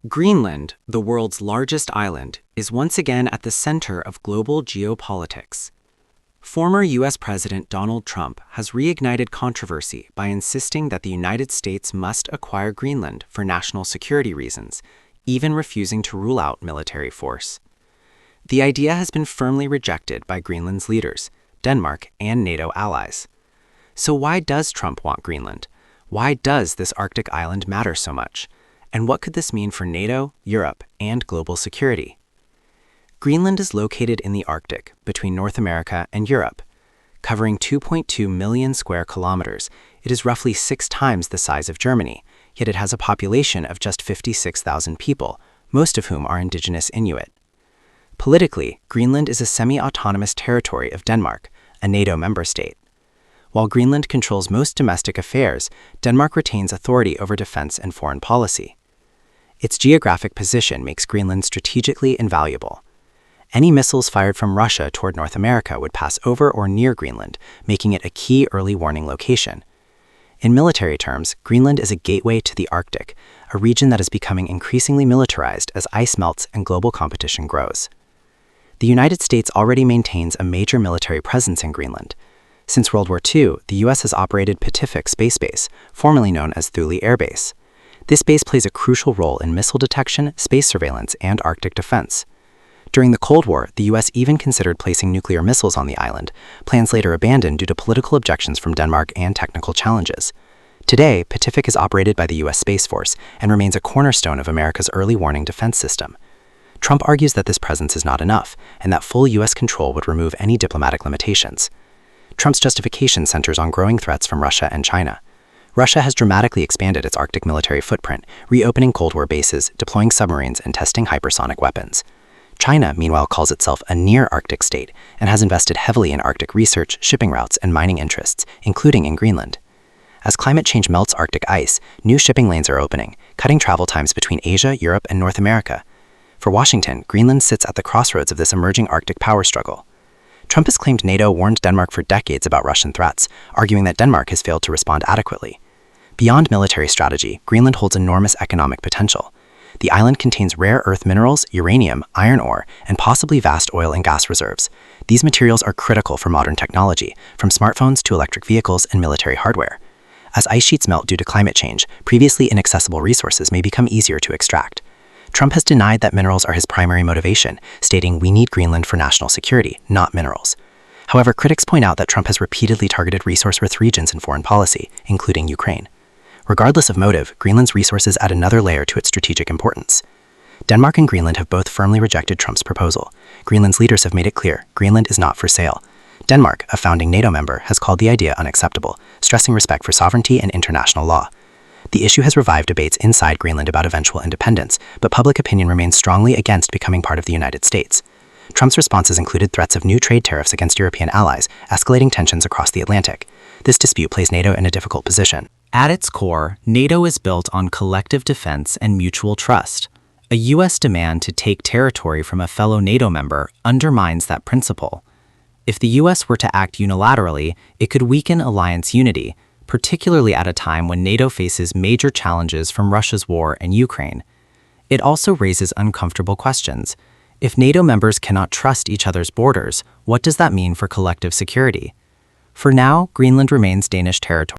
Greenland, the world's largest island, is once again at the center of global geopolitics. Former U.S. President Donald Trump has reignited controversy by insisting that the United States must acquire Greenland for national security reasons, even refusing to rule out military force. The idea has been firmly rejected by Greenland's leaders, Denmark, and NATO allies. So why does Trump want Greenland? Why does this Arctic island matter so much? And what could this mean for NATO, Europe, and global security? Greenland is located in the Arctic, between North America and Europe. Covering 2.2 million square kilometers, it is roughly 6 times the size of Germany, yet it has a population of just 56,000 people, most of whom are indigenous Inuit. Politically, Greenland is a semi-autonomous territory of Denmark, a NATO member state. While Greenland controls most domestic affairs, Denmark retains authority over defense and foreign policy. Its geographic position makes Greenland strategically invaluable. Any missiles fired from Russia toward North America would pass over or near Greenland, making it a key early warning location. In military terms, Greenland is a gateway to the Arctic, a region that is becoming increasingly militarized as ice melts and global competition grows. The United States already maintains a major military presence in Greenland. Since World War II, the U.S. has operated Pituffik Space Base, formerly known as Thule Air Base. This base plays a crucial role in missile detection, space surveillance, and Arctic defense. During the Cold War, the U.S. even considered placing nuclear missiles on the island, plans later abandoned due to political objections from Denmark and technical challenges. Today, Pituffik is operated by the U.S. Space Force and remains a cornerstone of America's early warning defense system. Trump argues that this presence is not enough, and that full U.S. control would remove any diplomatic limitations. Trump's justification centers on growing threats from Russia and China. Russia has dramatically expanded its Arctic military footprint, reopening Cold War bases, deploying submarines, and testing hypersonic weapons. China, meanwhile, calls itself a near-Arctic state and has invested heavily in Arctic research, shipping routes, and mining interests, including in Greenland. As climate change melts Arctic ice, new shipping lanes are opening, cutting travel times between Asia, Europe, and North America. For Washington, Greenland sits at the crossroads of this emerging Arctic power struggle. Trump has claimed NATO warned Denmark for decades about Russian threats, arguing that Denmark has failed to respond adequately. Beyond military strategy, Greenland holds enormous economic potential. The island contains rare earth minerals, uranium, iron ore, and possibly vast oil and gas reserves. These materials are critical for modern technology, from smartphones to electric vehicles and military hardware. As ice sheets melt due to climate change, previously inaccessible resources may become easier to extract. Trump has denied that minerals are his primary motivation, stating, "We need Greenland for national security, not minerals." However, critics point out that Trump has repeatedly targeted resource-rich regions in foreign policy, including Ukraine. Regardless of motive, Greenland's resources add another layer to its strategic importance. Denmark and Greenland have both firmly rejected Trump's proposal. Greenland's leaders have made it clear, Greenland is not for sale. Denmark, a founding NATO member, has called the idea unacceptable, stressing respect for sovereignty and international law. The issue has revived debates inside Greenland about eventual independence, but public opinion remains strongly against becoming part of the United States. Trump's responses included threats of new trade tariffs against European allies, escalating tensions across the Atlantic. This dispute places NATO in a difficult position. At its core, NATO is built on collective defense and mutual trust. A U.S. demand to take territory from a fellow NATO member undermines that principle. If the U.S. were to act unilaterally, it could weaken alliance unity, particularly at a time when NATO faces major challenges from Russia's war in Ukraine. It also raises uncomfortable questions. If NATO members cannot trust each other's borders, what does that mean for collective security? For now, Greenland remains Danish territory.